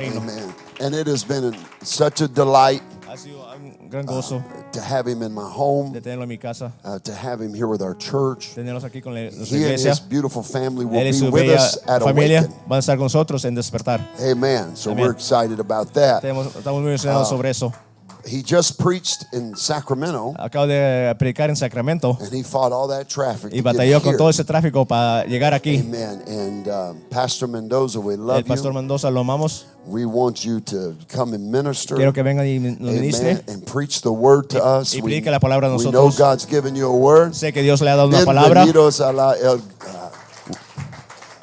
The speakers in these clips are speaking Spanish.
Amen. And it has been such a delight Ha sido un gran gozo to have him in my home, de tenerlo en mi casa, to have him here with our church. tenerlos aquí con nuestra He and iglesia. his beautiful family will Él y be su with bella us at familia Awaken. van a estar con nosotros en despertar. Amen. So Amen. we're excited about that. Estamos muy emocionados sobre eso. He just preached in Sacramento, Acabo de predicar en Sacramento and he fought all that traffic y to batalló get con here. todo ese tráfico para llegar aquí. Amen. And Pastor Mendoza, we El love pastor you. Mendoza lo amamos. We want you to come and minister. Quiero que venga y nos ministre. Amen. And preach the word to us. Y We, predique la palabra a we know nosotros. God's given you a word. Sé que Dios le ha dado una palabra. Bienvenidos a la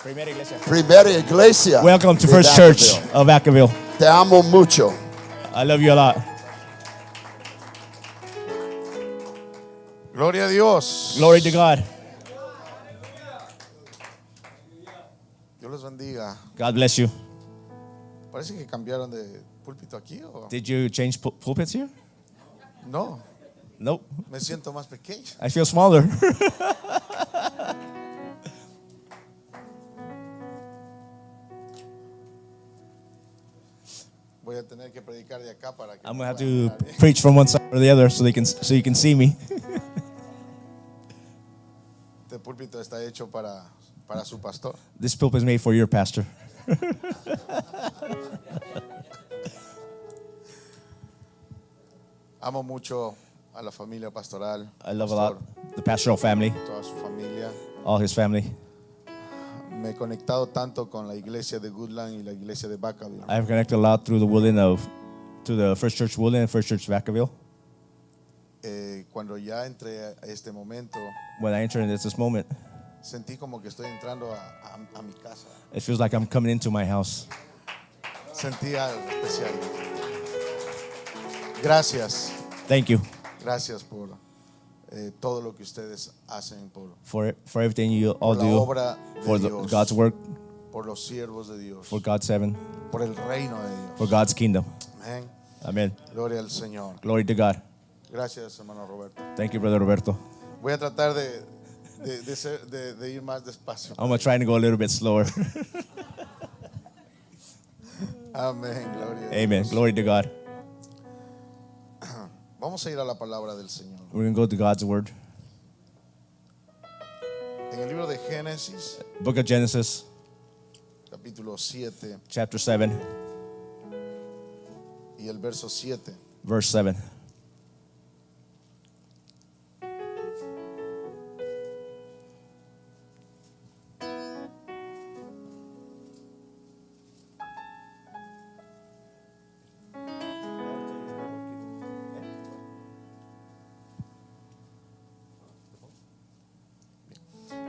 Primera iglesia. Primera Iglesia. Welcome to de First Church Vacaville. of Vacaville. Te amo mucho. I love you a lot. Gloria a Dios. Glory to God. Dios los bendiga. God bless you. Parece que cambiaron de púlpito aquí o Did you change pulpits here? no. Nope. Me siento más pequeño. I feel smaller. Voy a tener que predicar de acá para que I'm me gonna have puedan to ver. preach from one side or the other so you can see me. Este púlpito está hecho para su pastor. This pulpit is made for your pastor. Amo mucho a la familia pastoral. I love a pastor, lot the pastoral family, toda su familia. all his family. Me he conectado tanto con la iglesia de Goodland y la iglesia de Vacaville. I've connected a lot through the to the First Church Woodland and First Church Vacaville. Cuando ya entré a este momento, When I enter into this moment, sentí como que estoy entrando a mi casa. it feels like I'm coming into my house. Sentí algo especial. Gracias. Thank you Gracias por todo lo que ustedes hacen for everything you all por la do obra de for Dios, God's work, por los siervos de Dios, for God's heaven, por el reino de for Dios. God's kingdom. Amén. Amen. Gloria al Señor. Glory to God. Gracias, hermano Roberto. Thank you, Brother Roberto. Voy a tratar de ir más despacio. I'm going to try to go a little bit slower. Amén. Gloria a Amen. Dios. Glory to God. Vamos a ir a la palabra del Señor. We're going to go to God's word. En el libro de Génesis, Book of Genesis, capítulo 7 chapter 7, y el verso 7. verse 7.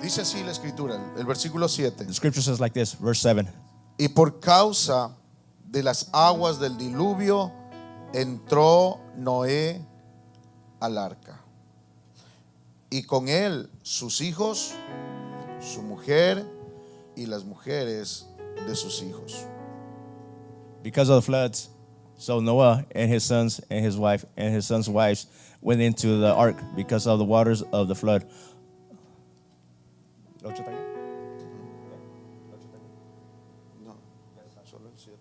Dice así la escritura, el versículo 7. The scripture says like this, verse 7. Y por causa de las aguas del diluvio entró Noé al arca, y con él sus hijos, su mujer y las mujeres de sus hijos. Because of the floods, so Noah and his sons and his wife and his sons' wives went into the ark because of the waters of the flood. No, solo el 7.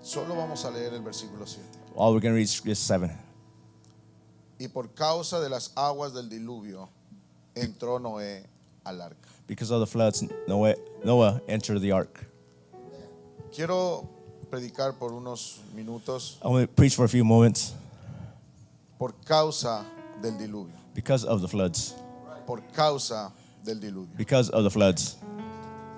Solo vamos a leer el versículo 7. All we're going to read is 7. Y por causa de las aguas del diluvio entró Noé al arca. Because of the floods, Noah entered the ark. Quiero predicar por unos minutos I want to preach for a few moments por causa del diluvio. because of the floods. Por causa del diluvio. Because of the floods.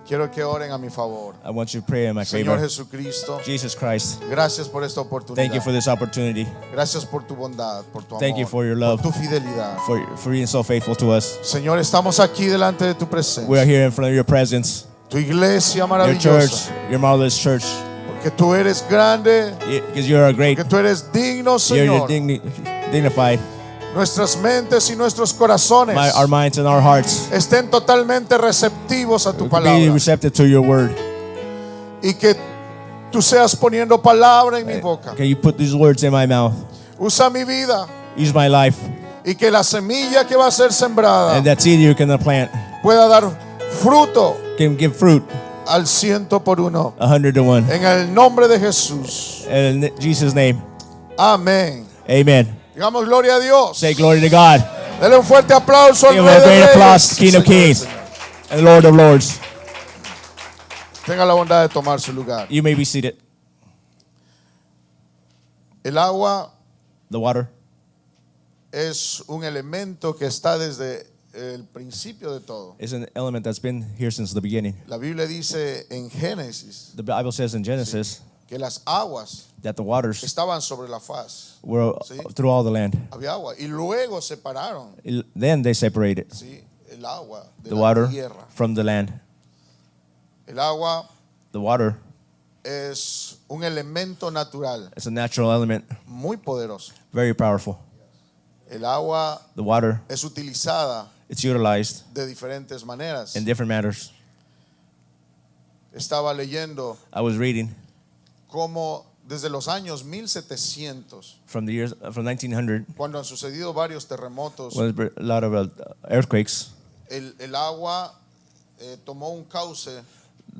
Quiero que oren a mi favor. I want you to pray in my Señor favor. Jesucristo, Jesus Christ, gracias por esta thank you for oportunidad. this opportunity. Gracias por tu bondad, por tu amor, Thank you for your love. por tu fidelidad. For being so faithful to us. Señor, estamos aquí delante de tu We are presencia. here in front of your presence, Tu iglesia your maravillosa. church, your marvelous church. Porque tú eres grande, Because you're a great, que tú eres digno, you're Señor. dignified. Nuestras mentes y nuestros corazones Our minds and our hearts estén totalmente receptivos a tu be palabra. receptive to your word. Y que tú seas poniendo palabra en mi boca. Can you put these words in my mouth? Usa mi vida. Use my life. Y que la semilla que va a ser sembrada And that seed you can plant pueda dar fruto can give fruit al 100 por 1. 100 to 1. En el nombre de Jesús. In Jesus' name. Amén. Amen. Digamos gloria a Dios. Say glory to God. Dele un fuerte aplauso al Give Rey a de great Reyes, applause, King of Señor. Kings and Lord of Lords. Tenga la bondad de tomar su lugar. You may be seated. El agua The water es un elemento que está desde el principio de todo. is an element that's been here since the beginning. La Biblia dice en Génesis The Bible says in Genesis que las aguas that the waters estaban sobre la faz. were Sí. through all the land. Había agua y luego separaron, Then they separated ¿sí?, el agua de the la water tierra. from the land. El agua The water es un elemento natural is a natural element, muy poderoso. very powerful. El agua The water, es utilizada it's utilized de diferentes maneras. in different matters. Estaba leyendo I was reading cómo desde los años 1700, from the years from 1900 cuando han sucedido varios terremotos, when there's a lot of earthquakes. el agua tomó un cauce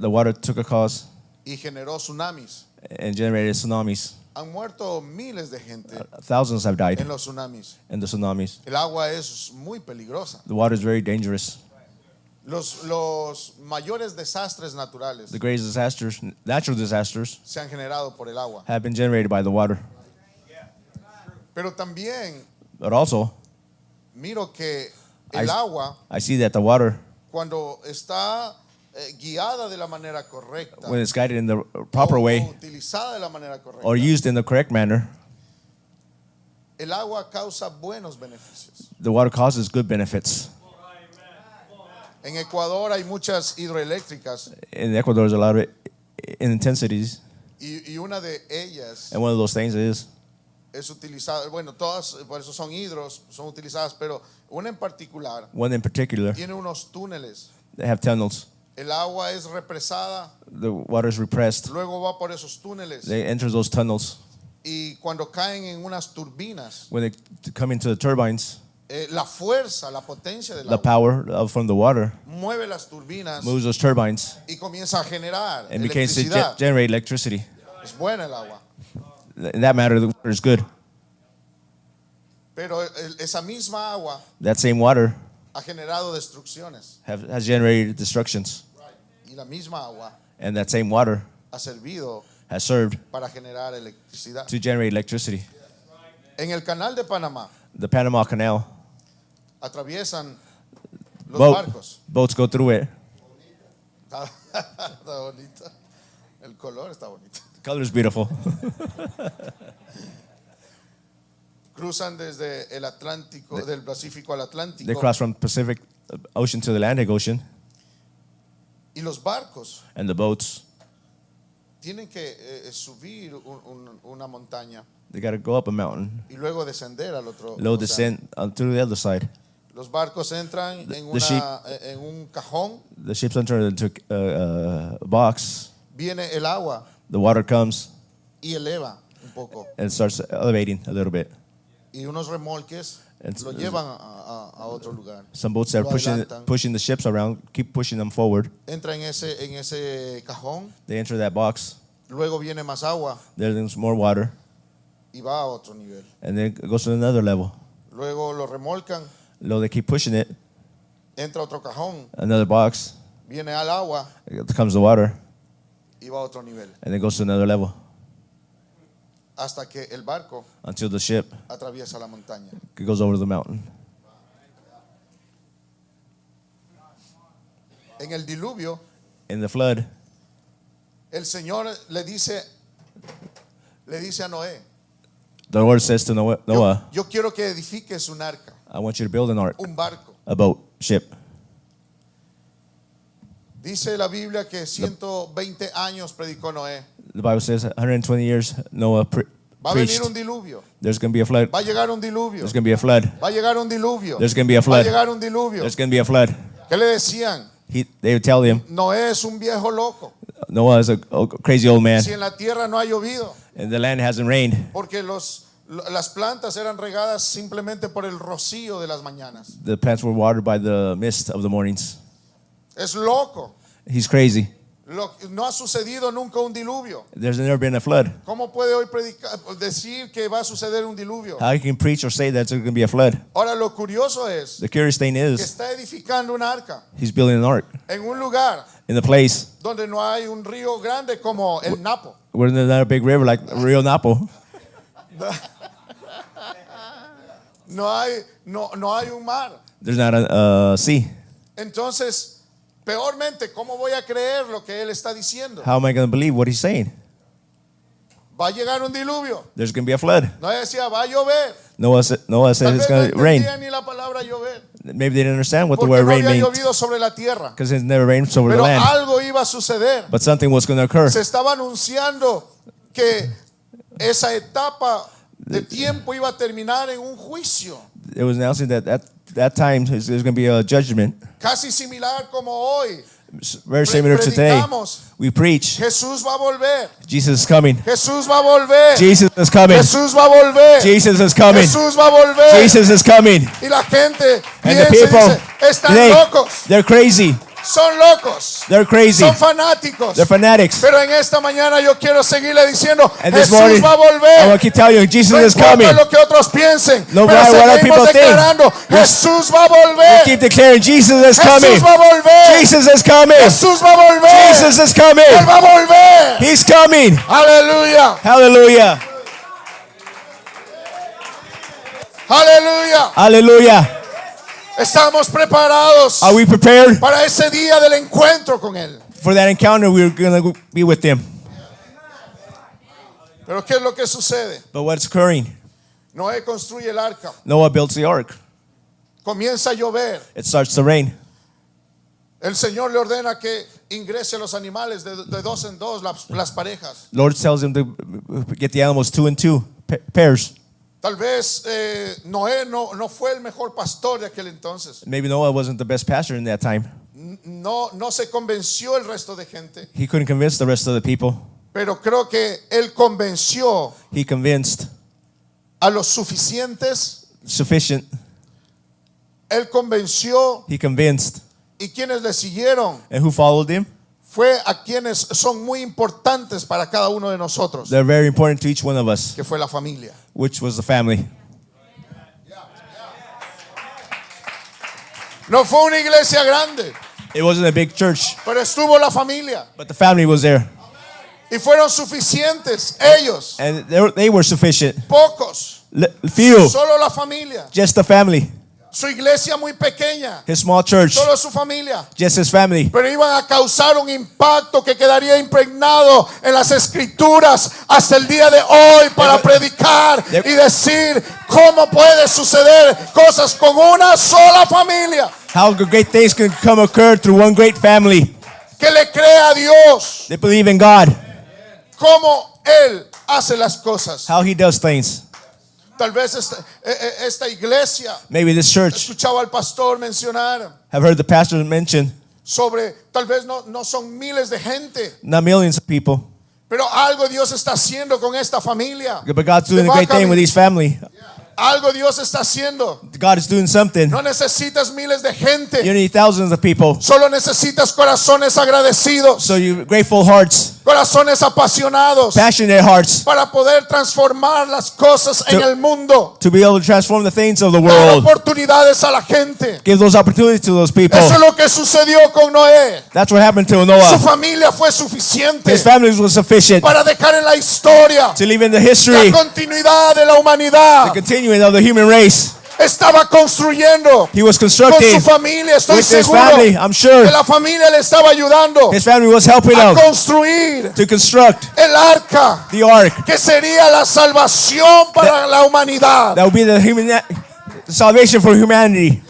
The water took a cause y generó tsunamis. and generated tsunamis. Han muerto miles de gente Thousands have died en los tsunamis. in the tsunamis. El agua es muy peligrosa. The water is very dangerous. Los mayores desastres naturales The greatest disasters, natural disasters, se han generado por el agua. have been generated by the water. Pero también But also, miro que el agua, I see that the water, cuando está guiada de la manera correcta, when it's guided in the proper o way utilizada de la manera correcta, or used in the correct manner, el agua causa buenos beneficios. the water causes good benefits. En Ecuador hay muchas hidroeléctricas In Ecuador, there's a lot of intensities, y una de ellas and one of those things is es utilizada, bueno, todas por eso son hidros, son utilizadas, pero una en particular one in particular. tiene unos túneles. They have tunnels. El agua es represada, The water is repressed. luego va por esos túneles They enter those tunnels. y cuando caen en unas turbinas, When they come into the turbines, la fuerza, la potencia del the agua power from the water mueve las turbinas moves those turbines y comienza a generar and begins to electricidad. generate electricity. Es buena el agua, In that matter, the water is good. pero esa misma agua That same water ha generado destrucciones has generated destructions, y la misma agua and that same water ha servido has served para generar electricidad. to generate electricity. En el canal de Panamá The Panama Canal, atraviesan los barcos. boats go through it. Está bonito. El color está bonito. The color is beautiful. Cruzan desde el Atlántico, del Pacífico al They Atlántico. cross from Pacific Ocean to the Atlantic Ocean, Y los barcos and the boats, tienen que subir una montaña they got to go up a mountain, y luego descender al otro. low océano. descent to the other side. Los barcos entran en un cajón. The ships enter into a box. Viene el agua The water comes y eleva un poco. and starts elevating a little bit. Y unos remolques And lo llevan a otro lugar. Some boats that are Lo pushing adelantan. the ships around, keep pushing them forward. Entra en ese cajón. They enter that box. Luego viene más agua There's more water, y va a otro nivel. and then it goes to another level. Luego lo remolcan. Low, they keep pushing it. Entra otro cajón. Another box. Viene al agua Comes the water, y va a otro nivel. and it goes to another level Hasta que el barco until the ship atraviesa la montaña. goes over the mountain. En el diluvio, In the flood, el Señor le dice a Noé, the Lord says to Noah, yo quiero que edifiques un arca, I want you to build an ark, un barco. a boat, ship. Dice la Biblia que 120 años predicó Noé. The Bible says 120 years Noah Va a preached. venir un diluvio. There's going to be a flood. Va a llegar un diluvio. There's going to be a flood. Va a llegar un diluvio. There's going to be a Va a flood. llegar un diluvio. There's going to be a flood. ¿Qué le decían? They would tell him, Noé es un viejo loco. Noah is a crazy old man, Si en la tierra no ha llovido, and the land hasn't rained. porque las plantas eran regadas simplemente por el rocío de las mañanas. The plants were watered by the mist of the mornings. Es loco. He's crazy. No ha sucedido nunca un diluvio. There's never been a flood. ¿Cómo puede hoy decir que va a suceder un diluvio? How you can preach or say that there's going to be a flood? Ahora lo curioso es The curious thing que is, está edificando una arca he's building an ark en un lugar in the place donde no hay un río grande como el Napo. where there's not a big river like Rio Napo. No hay un mar. There's not a sea. Entonces, peormente, ¿cómo voy a creer lo que él está diciendo? How am I going to believe what he's saying? Va a llegar un diluvio. There's going to be a flood. No decía, va a llover. Noah said Tal it's vez no going to rain. entendía ni la palabra llover. Maybe they didn't understand what the Porque word no rain había meant llovido sobre la tierra. because it never rained over the Pero land. algo iba a suceder. But something was going to occur. Se estaba anunciando que esa etapa de tiempo iba a terminar en un juicio. It was announcing that time there's going to be a judgment. Casi similar como hoy. Very similar to today. Predicamos, We preach. Jesús va a volver. Jesus is coming. Jesús va a volver. Jesus is coming. Jesús va a volver. Jesus is coming. Jesús va a volver. Jesus is coming. Y la gente And the piensa y people, dice, están locos. they're crazy. Son locos. They're crazy. Son fanáticos. They're fanatics. Pero en esta mañana yo quiero seguirle diciendo, And this Jesús morning, va a I volver. want to keep telling you, Jesus No is coming. importa lo que otros piensen, No pero matter what other seguimos people think. declarando, Jesús va a volver. Keep declaring Jesus is coming. Jesús va a volver. Jesus is coming. Jesús va a volver. Jesus is coming. Él va a volver. He's coming. Aleluya. Hallelujah. Aleluya. Hallelujah. Estamos preparados Are we prepared para ese día del encuentro con Él. for that encounter? We're going to be with him. Pero ¿qué es lo que sucede? But what's occurring? Noé construye el arca. Noah builds the ark. Comienza a llover. It starts to rain. El Señor le ordena que ingrese los animales de dos en dos, las parejas. Lord tells him to get the animals 2 and 2 pairs. Tal vez Noé no fue el mejor pastor de aquel entonces. Maybe Noah wasn't the best pastor in that time. No se convenció el resto de gente. He couldn't convince the rest of the people. Pero creo que él convenció He convinced a los suficientes. sufficient. Él convenció He convinced. y quienes le siguieron And who followed him? fue a quienes son muy importantes para cada uno de nosotros, They're very important to each one of us, que fue la familia. which was the family. No fue una iglesia grande, It wasn't a big church, pero estuvo la familia but the family was there. y fueron suficientes ellos, And they were sufficient. pocos, Few, solo la familia, just the family. su iglesia muy pequeña, His small church, solo su familia. just his family. Pero iban a causar un impacto que quedaría impregnado en las escrituras hasta el día de hoy para predicar y decir cómo puede suceder cosas con una sola familia How great things can occur through one great family. que le cree a Dios They believe in God, cómo Él hace las cosas. how he does things. Tal vez esta iglesia, Maybe this church, escuchaba al pastor mencionar have heard the pastor mention, sobre, tal vez no son miles de gente, not millions of people, pero algo Dios está haciendo con esta familia. but God's doing a great thing with his family. Algo Dios está haciendo. God is doing something. No necesitas miles de gente, You need thousands of people. solo necesitas corazones agradecidos, So you grateful hearts, corazones apasionados passionate hearts, para poder transformar las cosas en el mundo, to be able to transform the things of the dar world. oportunidades a la gente. Give those opportunities to those people. Eso es lo que sucedió con Noé. That's what happened to Su Noah. familia fue suficiente His family was sufficient para dejar en la historia to live in the la history, continuidad de la the humanidad. continuing of the human race. Estaba construyendo He was con constructing su familia. Estoy with his seguro family. I'm sure que la familia le estaba ayudando his family was helping a him construir to construct el arca, the ark. que sería la salvación para la humanidad. That would be the salvation for humanity.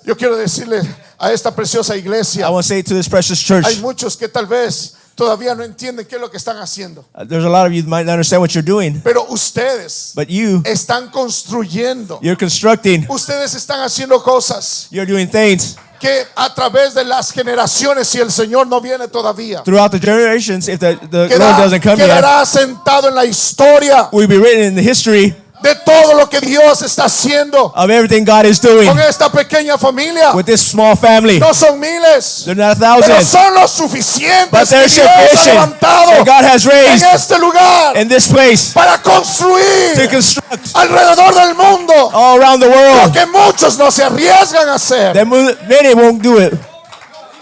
Yo quiero decirle a esta preciosa I iglesia, want to say to this precious church, hay muchos que tal vez todavía no entienden qué es lo que están haciendo, there's a lot of you that might not understand what you're doing, pero ustedes but you're están construyendo, constructing, ustedes están haciendo cosas you're doing things que a través de las generaciones, si el Señor no viene todavía, throughout the generations. If the Lord doesn't come yet, quedará sentado en la historia will be written in the history de todo lo que Dios está haciendo of everything God is doing con esta pequeña familia. with this small family. No son miles, They're not pero thousands, son los suficientes but que they're Dios ha sufficient levantado that God has en raised este lugar in this place para to construir construct alrededor del mundo all around the lo world. que muchos no se arriesgan a hacer. That many won't do it.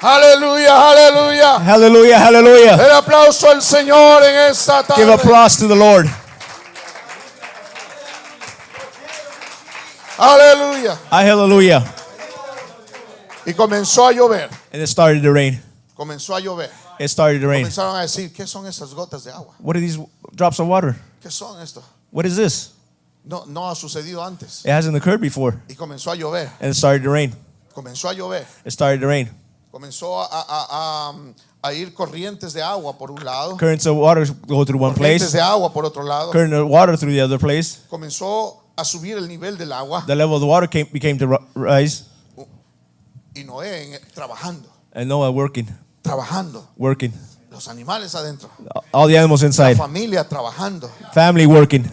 Aleluya, aleluya. Hallelujah, hallelujah. El aplauso al Señor en esta Give tarde. applause to the Lord. Aleluya. Hallelujah. Y comenzó a llover. And it started to rain. Comenzó a llover. It started to rain. Comenzaron a decir, ¿qué son estas gotas de agua? What are these drops of water? ¿Qué son esto? What is this? No ha sucedido antes. It hasn't occurred before. Y comenzó a llover. And it started to rain. Comenzó a llover. It started to rain. Comenzó a ir corrientes de agua por un lado. Currents of water go through one Corrientes place. de agua por otro lado. Current of water through the other place. Comenzó a subir el nivel del agua. The level of the water became to rise. Y Noé trabajando. And Noah working. Los animales adentro. All the animals La inside. familia trabajando. Family working.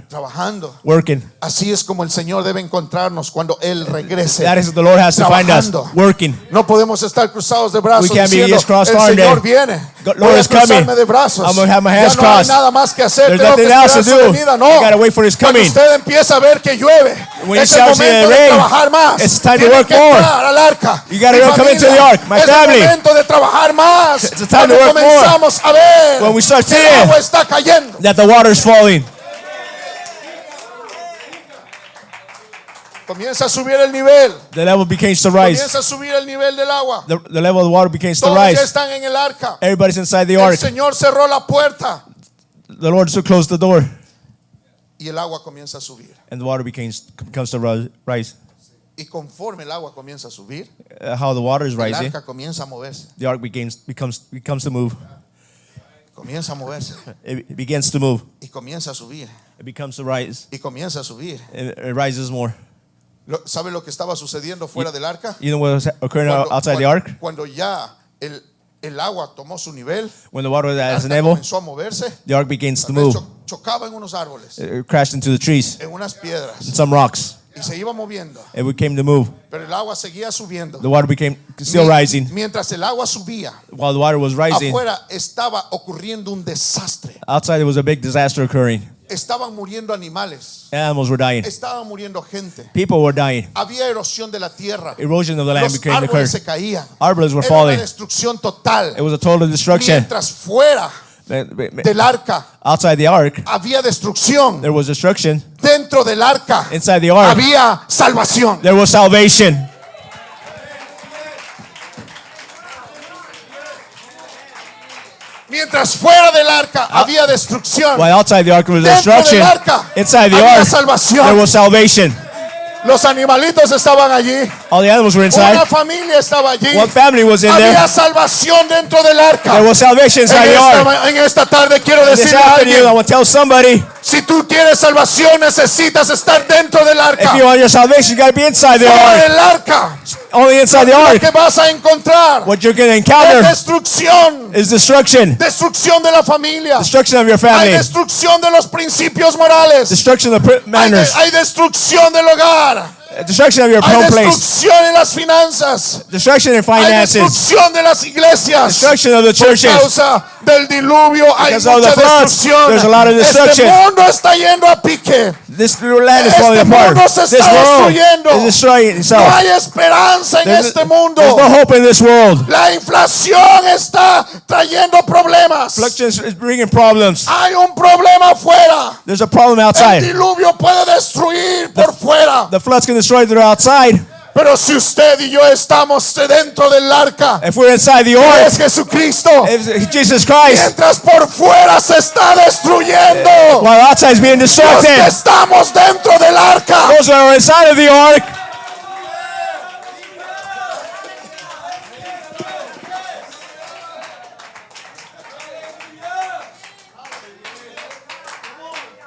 Working. Así es como el Señor debe encontrarnos cuando Él regrese. That is what the Lord has to find us. Trabajando. Working. No podemos estar cruzados de brazos We can't be diciendo, just crossed el armed. Señor viene. Lord Voy a is coming. cruzarme de brazos. I'm gonna have my hands Ya no hay crossed. nada más que hacer. There's Tengo que nothing else esperar to su do. venida. You No. gotta wait for His Cuando coming. usted empieza a ver que llueve, When you es el start seeing momento it de rain, trabajar más. it's time to Tiene work que more. entrar al arca. You gotta Mi come into familia, the ark. My es family. el momento de trabajar más. It's the time to Cuando work more. comenzamos a ver When we start que el seeing agua está cayendo. that the water is falling. Comienza a subir el nivel. The level begins to rise. Comienza a subir el nivel del agua. The level of the water begins to Todos ya rise. están en el arca. Everybody's inside the El ark. Señor cerró la puerta The Lord so closed the door. y el agua comienza a subir. And the water becomes to rise. Y conforme el agua comienza a subir, How the water is el rising, arca comienza a moverse. the ark becomes to move. Comienza a moverse It begins to move. y comienza a subir It becomes to rise. y comienza a subir. It rises more. ¿Sabe lo que estaba sucediendo fuera del arca? You know what was occurring outside the ark? Cuando ya el agua tomó su nivel, When the water el has arca an level, comenzó a moverse, the ark begins to tal vez move. chocaba en unos árboles, It crashed into the trees, en unas piedras some rocks. y se iba moviendo, It became to move. pero el agua seguía subiendo. The water became still rising. Mientras el agua subía, While the water was rising, afuera estaba ocurriendo un desastre. outside there was a big disaster occurring. Estaban muriendo animales, Animals were dying. estaban muriendo gente. People were dying. Había erosión de la tierra. Erosion of the land Los became occurred. árboles se caían. Árboles were Era una falling. destrucción total. It was a total destruction. Mientras fuera del arca Outside the ark, había destrucción, there was destruction. dentro del arca Inside the ark, había salvación. there was salvation. Mientras fuera del arca había destrucción, While outside the ark was dentro destruction, del arca inside the había ark, salvación. there was salvation. Los animalitos estaban allí. All the animals were Una inside. familia estaba allí. One family was in there. Había salvación dentro del arca. There was salvation inside the ark. En esta tarde quiero This decirle a afternoon, I alguien, want to tell somebody, si tú quieres salvación necesitas estar dentro del arca. if you want your salvation, you got to be inside the Fuera ark. del arca, Only inside the lo ark. que vas a encontrar What you're going to es encounter destrucción. is destruction. Destrucción de la familia. Destruction of your Hay family. destrucción de los principios morales. Destruction of the manners. Hay destrucción del hogar. Destruction of your Hay home place. destrucción en las finanzas. Destruction in Hay finances. destrucción de las iglesias. Destruction of the Por churches. causa del diluvio hay Because of mucha the floods, destrucción. there's a lot of Este destruction. mundo está yendo a pique. This land is Este falling apart. mundo se This está world destruyendo. is destroying No itself. hay esperanza en este mundo. There's no hope in this world. La inflación está trayendo problemas. Fluctuations is bringing problems. Hay un problema afuera. There's a problem El outside. diluvio puede destruir por fuera. The floods can destroy through outside. Pero si usted y yo estamos dentro del arca, If we're inside the es ark, Jesucristo. if Jesus Christ, Mientras por fuera se está destruyendo, while outside is being los que destructed, estamos dentro del arca, those that are inside of the ark,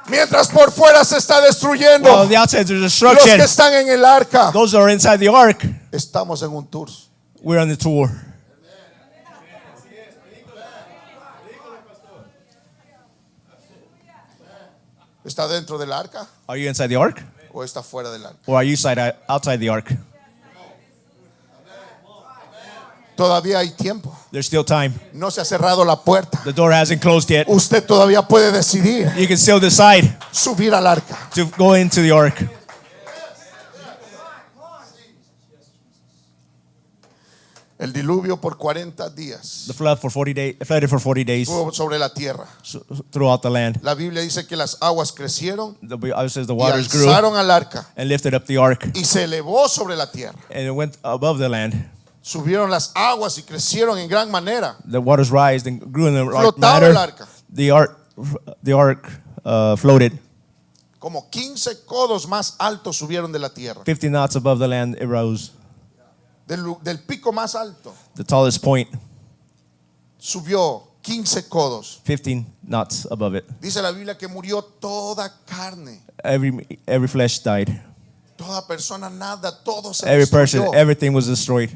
mientras por fuera se está destruyendo, while the outside is los destruction, que están en el arca, those that are inside the ark, estamos en un tour. we're on the tour. ¿Está dentro del arca Are you inside the ark? o está fuera del arca? Or are you outside the ark? Todavía hay tiempo. There's still time. No se ha cerrado la puerta. The door hasn't closed yet. Usted todavía puede decidir You can still decide subir al arca. to go into the ark. El diluvio por 40 días The flood flooded for 40 days estuvo sobre la tierra. throughout the land. La Biblia dice que las aguas crecieron The Bible says the y waters grew alzaron al arca and lifted up the ark, y se elevó sobre la tierra. and it went above the land. Subieron las aguas y crecieron en gran manera. The waters rised and grew in the right Flotaba el manner. arca. The ark floated. Como 15 codos más altos subieron de la tierra. 50 knots above the land it rose. Del pico más alto The tallest point, subió 15 codos. 15 knots above it. Dice la Biblia que murió toda carne. Every flesh died. Toda persona, nada, todo se Every person, destruyó. everything was destroyed.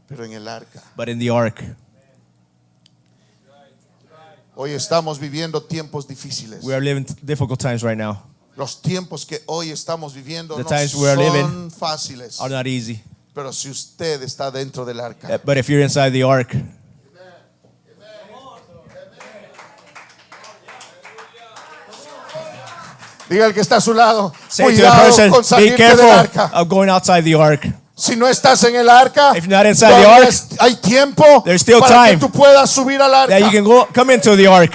Pero en el arca. But in the ark, Hoy estamos viviendo tiempos difíciles. we are living difficult times right now. Los tiempos que hoy estamos viviendo The no times we are living son fáciles. Are not easy. Pero si usted está dentro del arca, But if you're inside the ark, diga el que está a su lado, say to the cuidado person, con be salirte careful del arca. of going outside the ark. Si no estás en el arca, If you're not inside the todavía ark, hay tiempo there's still para time que tú puedas subir al that you arca. can come into the ark.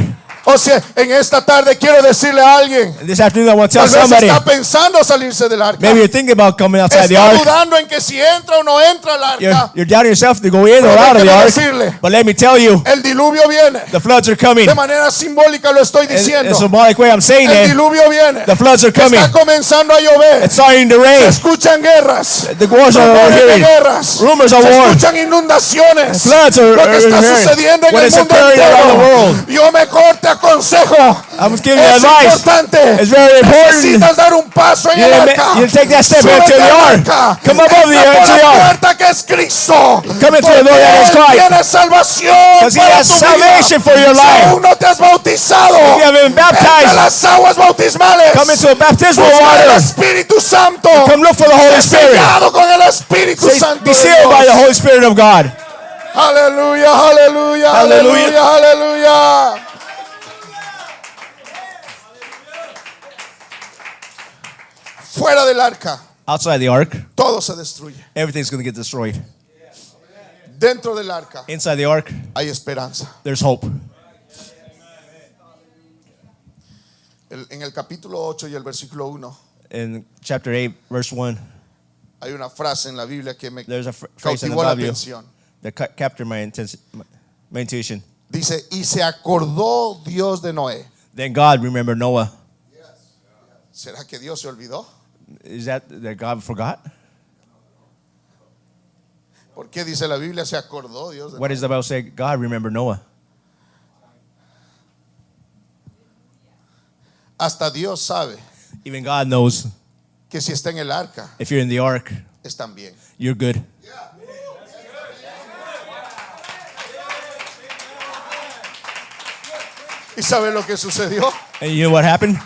O sea, en esta tarde quiero decirle a alguien, And this afternoon I want to tal tell vez somebody, está pensando salirse del arca. maybe you're thinking about coming outside the Está ark. dudando en que si entra o no entra al arca. You're doubting yourself to go in or Pero out of the déjeme ark. decirle, But let me tell you, el diluvio viene. the floods are coming. De manera simbólica lo estoy In diciendo. a symbolic way, I'm saying El it. diluvio viene. The floods are coming. Está comenzando a llover. It's starting to Se rain. escuchan guerras. The wars are Rumores de hearing. guerras. Rumors of Se war. escuchan inundaciones. Floods are Lo que está hearing. sucediendo en What el is mundo occurring around the entero. world. Yo mejor te aconsejo. I'm giving you Es advice. importante. It's very important. Necesitas dar un paso en el arca. You take that step Súbete into the al ark. arca. Come above Entra por into the la ark. puerta que es Cristo. Come into the door that is Porque Él Christ. tiene salvación Because he para has tu salvation vida. for your Si life. aún no te has bautizado, If you haven't been baptized, entra a las aguas bautismales. come into a baptismal Busca el water. Espíritu Santo. Come look for the Holy Sé Spirit. sellado con el Espíritu Santo Be de sealed by the Dios. Holy Spirit of God. Aleluya, aleluya, Aleluya. aleluya, aleluya. Fuera del arca, Outside the ark, todo se destruye. everything's going to get destroyed. Dentro del arca Inside the ark, hay esperanza. there's hope. En el capítulo 8 y el versículo 1 In chapter 8, verse 1, hay una frase en la Biblia que me there's a phrase in the cautivó la Bible atención. that captured my intuition. Dice, y se acordó Dios de Noé. Then God remembered Noah. ¿Será que Dios se olvidó? Is that God forgot? ¿Por qué dice la Biblia se acordó Dios de What Noé? does the Bible say? God remembered Noah. Hasta Dios sabe Even God knows que si está en el arca, if you're in the ark, están bien. you're good. ¿Y sabe lo que sucedió? And you know what happened?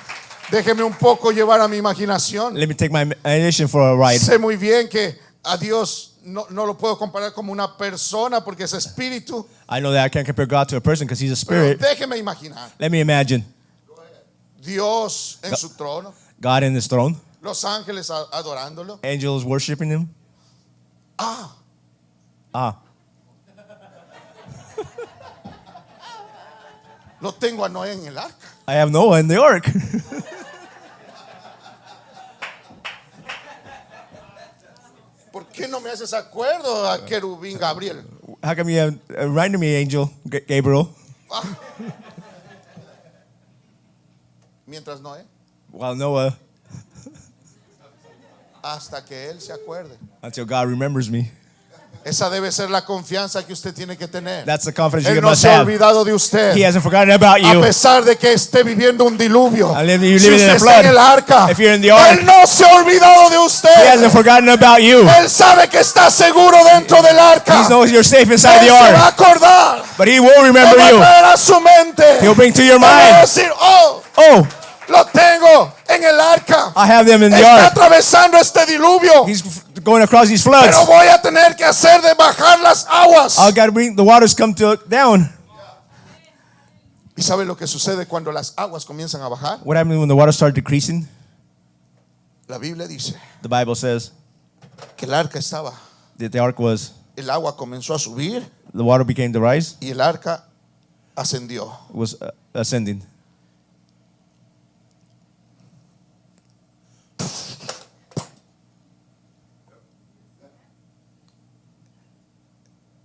Déjeme un poco llevar a mi imaginación. Let me take my imagination for a ride. Sé muy bien que a Dios no lo puedo comparar como una persona porque es espíritu. I know that I can't compare God to a person because he's a Pero spirit. déjeme imaginar. Let me imagine Dios en su trono, God in his throne, los ángeles adorándolo. angels worshiping him. Ah, Lo tengo a Noé en el arca. I have Noah in the ark. ¿Por qué no me haces acuerdo a querubín Gabriel? How come you have reminded me, angel Gabriel? Mientras Noé, While Noah, hasta que él se acuerde. until God remembers me. Esa debe ser la confianza que usted tiene que tener. That's the confidence Él you no must se ha have. olvidado de usted. He hasn't forgotten about A you. pesar de que esté viviendo un diluvio, You're si living in usted a está en flood. el arca, If you're in the ark, Él no se ha olvidado de He usted. hasn't forgotten about you. Él sabe que está seguro dentro del arca. He knows you're safe inside Él the se va a ark. acordar. But He will Él remember va a you. traer a su mente. He'll bring to your Él va a mind, decir, oh, oh, lo tengo en el arca. I have them in the Está ark. atravesando este diluvio. He's going across these floods. Pero voy a tener que hacer de bajar las aguas. I got to bring the waters come to down. ¿Y sabe lo que sucede cuando las aguas comienzan a bajar? What happens when the waters start decreasing? La Biblia dice The Bible says que el arca estaba. that the ark was, El agua comenzó a subir the water began to rise, y el arca ascendió. was ascending.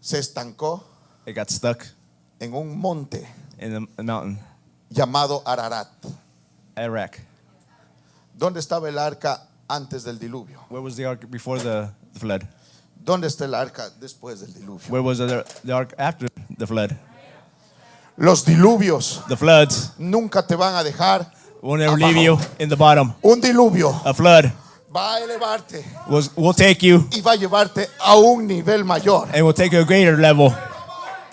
Se estancó It got stuck en un monte in a mountain, llamado Ararat. Iraq. ¿Dónde estaba el arca antes del diluvio? Where was the ark before the flood? ¿Dónde está el arca después del diluvio? Where was the ark after the flood? Los diluvios The floods nunca te van a dejar. won't ever leave you in the bottom. Un diluvio A flood va a elevarte will take you y va a llevarte a un nivel mayor. and will take you a greater level.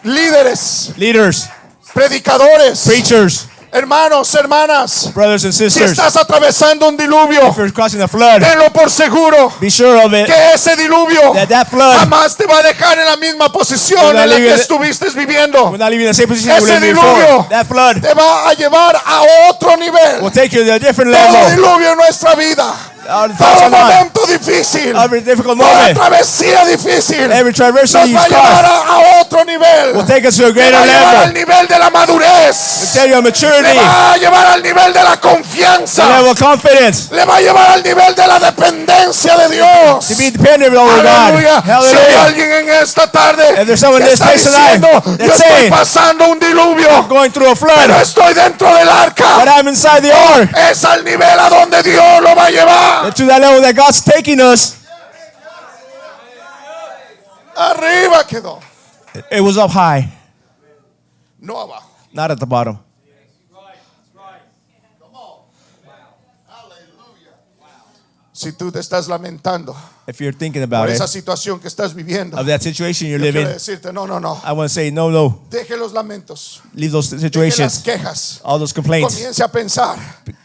Líderes, Leaders, predicadores, preachers, hermanos, hermanas, brothers and si sisters, estás atravesando un diluvio, if you're crossing a flood, tenlo por seguro be sure of it que ese diluvio that flood jamás te va a dejar en la misma posición Will not en la leave que you- estuviste viviendo. will not leave you in the same position you Ese were in before. diluvio That flood te va a llevar a otro nivel. will take you to a different Todo level. diluvio en nuestra vida, Out of todo the momento difícil, every difficult toda moment, travesía difícil every traverse nos you va a llevar cross a otro nivel. will take us to a Te greater va a llevar al level. nivel de la madurez. Tell you Le a maturity, va a llevar al nivel de la a confianza. level of confidence, Le va a llevar al nivel de la dependencia de Dios. to be dependent over God. Aleluya. Si hay Hallelujah. alguien en esta tarde If there's someone que in this está place tonight diciendo, yo that's estoy saying, pasando un diluvio, Going through a pero flood, estoy dentro del but arca, I'm inside the ark. es al nivel a donde Dios lo va a llevar. To that level that God's taking us. Arriba quedó, It was up high, no abajo. not at the bottom. Si tú te estás lamentando If you're thinking por about it, esa situación que estás viviendo, of that situation you're yo quiero living, decirte, no, no, no. I want to say, no, no. Deje los lamentos, Leave those deje las situations, quejas. all those complaints. Comience a pensar,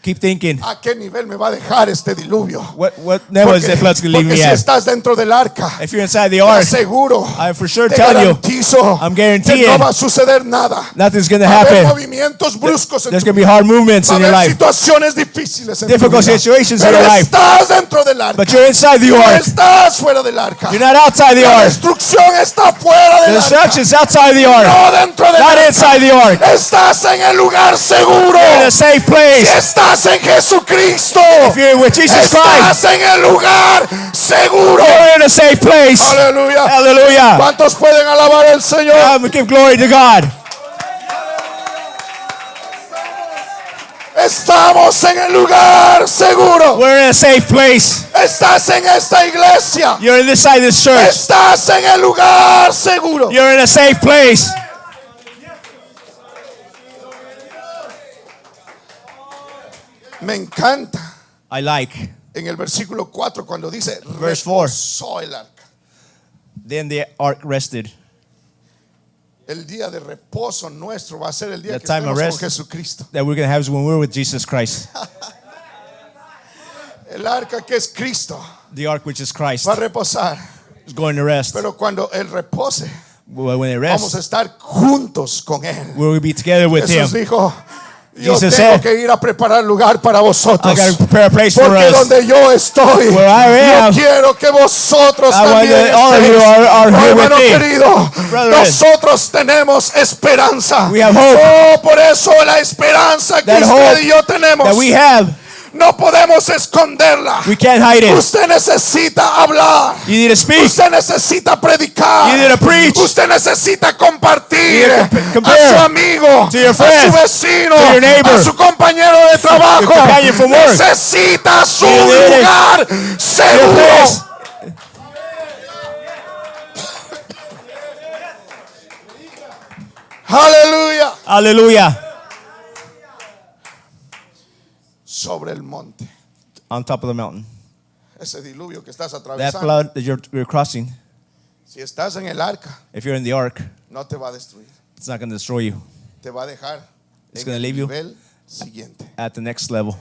Keep thinking, ¿a qué nivel me va a dejar este diluvio? what level is the flood's going to leave Porque me si at? estás dentro del arca, If you're inside the te ark, aseguro, I for sure te tell you, garantizo I'm que guaranteeing no va a suceder nada. nothing's going to Va a haber happen. movimientos bruscos en There's tu going to be vida. hard movements Va a in your haber life, situaciones difíciles en tu difficult vida. situations in Pero your life, estás dentro del arca. but you're inside the No ark. estás fuera del arca. You're not outside the La ark. destrucción está fuera The del arca. destruction's outside the ark, No dentro del not arca. inside the ark. Estás en el lugar seguro. You're in a safe Si place. estás en Jesucristo, If you're with Jesus Christ, estás en el lugar seguro. you're in a safe place. Aleluya. Hallelujah. ¿Cuántos pueden alabar al Señor? Give glory to God. Estamos en el lugar seguro. We're in a safe place. Estás en esta iglesia. You're in this side of this church. Estás en el lugar seguro. You're in a safe place. Me encanta I like. en el versículo 4 cuando dice Verse 4. reposó el arca. Then the ark rested. El día de reposo nuestro va a ser el día The que time of estemos con rest. Jesucristo. That we're going to have when we're with Jesus Christ. El arca que es Cristo The ark, which is Christ, va a reposar. is going to rest. Pero cuando Él repose, When it vamos a rests, estar juntos con Él. we'll be together with Him. Jesús dijo, yo Jesus tengo said, que ir a preparar lugar para I vosotros. got to prepare a place for Porque us. donde yo estoy, Where I am, yo quiero que vosotros I want también that all of you estéis. are here with Hermano me. querido, Brethren, nosotros tenemos esperanza. we have hope. Oh, por eso la esperanza que That usted hope y yo tenemos, that we have, no podemos esconderla. we can't hide it. Usted necesita hablar. You need to speak. Usted necesita predicar. You need to preach. Usted necesita compartir You need to a compare su amigo, to your a friend, su vecino, to your neighbor, a su compañero de trabajo. your companion from work. Necesita su You need it. lugar Your seguro. place. Aleluya. Hallelujah. Sobre el monte. On top of the mountain. Ese diluvio que estás That atravesando. flood that you're crossing, Si estás en el arca, if you're in the ark, no te va a destruir. it's not going to destroy you. Te va a dejar It's en gonna el leave you nivel siguiente. at the next level.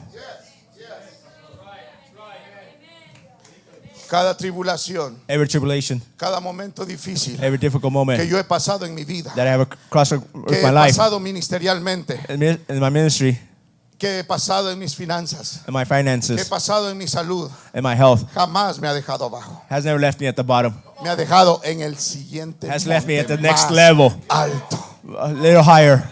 Cada tribulación, Every tribulation, cada momento difícil every difficult que moment yo he pasado en mi vida, that I have crossed que with he my life, pasado ministerialmente, in my ministry, que he pasado en mis finanzas, in my que he finances, pasado en mi salud, in my health, jamás me ha dejado abajo. has never left me at the bottom. Me ha dejado en el siguiente Has left me at the monte next más level. alto. A little higher.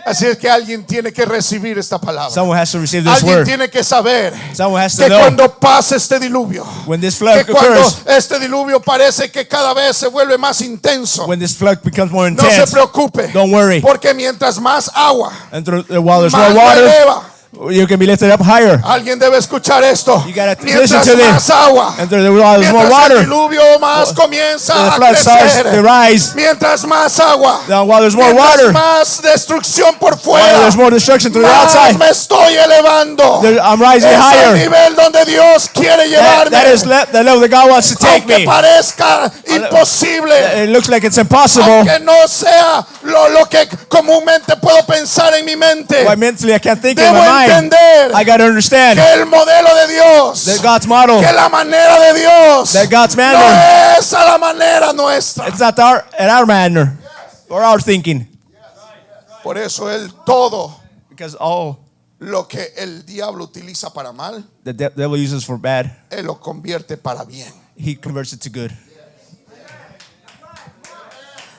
Así es que alguien tiene que recibir esta palabra. Someone has to receive this Alguien word. tiene que saber Someone has to que know cuando pase este diluvio, when this flood que cuando occurs, este diluvio parece que cada vez se vuelve más intenso, when this flood becomes more no se intense, preocupe, don't worry. porque mientras más agua, And while there's más more lo water, eleva. you can be lifted up higher. Alguien debe escuchar esto. You gotta Mientras listen to más this. agua, And while there's more mientras el water, diluvio más comienza the a flood starts to crecer, rise. mientras más agua, Now, while there's more mientras water, más destrucción por while fuera, there's more destruction to the más outside, me estoy elevando. I'm rising Es el higher. nivel donde Dios quiere llevarme. That is the level that God wants to take Aunque me. parezca imposible, It looks like it's impossible. aunque no sea lo que comúnmente puedo pensar en mi mente, Why mentally I can't think in debo my mind. entender I got to understand que el modelo de Dios, that God's model, que la manera de Dios that God's no manner, es a la manera nuestra. it's not our manner or our thinking. Por eso el todo Because all lo que el diablo utiliza para mal, the devil uses for bad, él lo convierte para bien. he converts it to good.